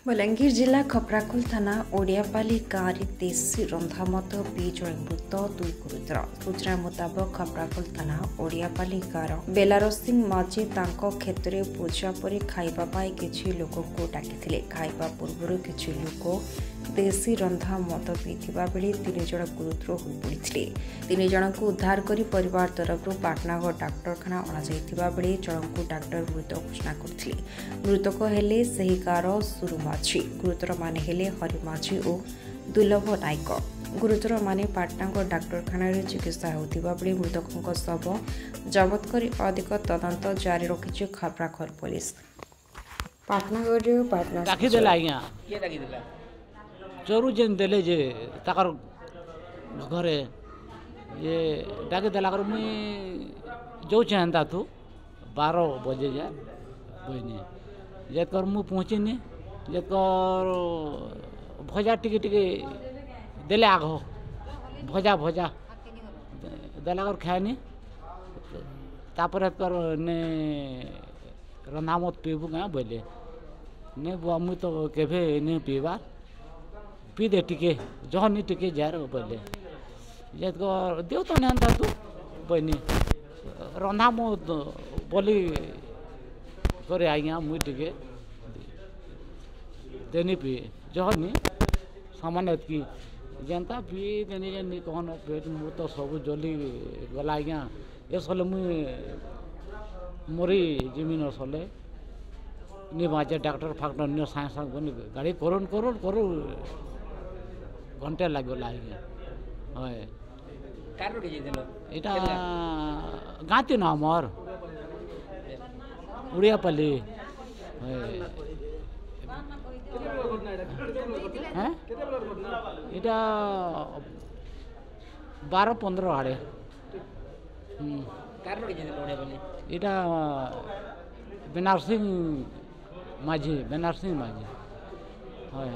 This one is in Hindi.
बलांगीर जिला खपराखोल थाना ओडियापाली गाँव में देशी रंधा मद पी जड़े मृत दुई गुरुतर सूचना मुताबक खपराखोल थाना ओडियापाली गाँव बेलार सिंह माझी क्षेत्र में पूजा पर खाइबा किसी लोक डाकी खाइबा पूर्व किसी लोक देशी रंधा मद पीता बेले 3 जण गुरुतर हो पड़ते 3 जन को उद्धार कर परिवार तरफ पाटनागढ़ डाक्तरखाना अणा बेले जन को डाक्तर मृत घोषणा करते मृतक हेले सही गाँव सुरु माझी गुरुतर माने हेले हरि माझी और दुर्लभ नायक गुरुतर माने पाटनागढ़ डाक्तरखाना चिकित्सा होता बेले मृतकों शव जबत कर अधिक तदंत जारी रखी खपराखोल पुलिस पाटनागढ़ पाटना चोरू जेन देले जे ताकर घरे ये डाके देला कर मुई जो चाहता तू 12 बजे जा बहनी जे कर मु पहुँचनी जे कर भजा टिके देले आग भजा भजा देला कर खाएनी तापर कर ने रंधा मत पीबू क्या बोले ने बुआ मुई तो केभे नहीं पीवा पी दे टिके जहनी टिके जार बोले ये देव तो नहीं तू बहनी रंधा मो बोली करे आज्ञा मुई टिके देनी पी जहनी सामान्य की जनता पी देनी जेनी कहन पेट मुँह तो सब जली गला आज्ञा ये सले मुई मरी जमीन सले नहीं बाजे डॉक्टर फाक्टर नहीं साइंस बनी गाड़ी करुन करुन करू घंटे लगला है এটা গাঁতি না আমার উড়িয়াপালি হ্যাঁ এটা 12-15 আড়ে এটা বেনারসিং মাঝি হয়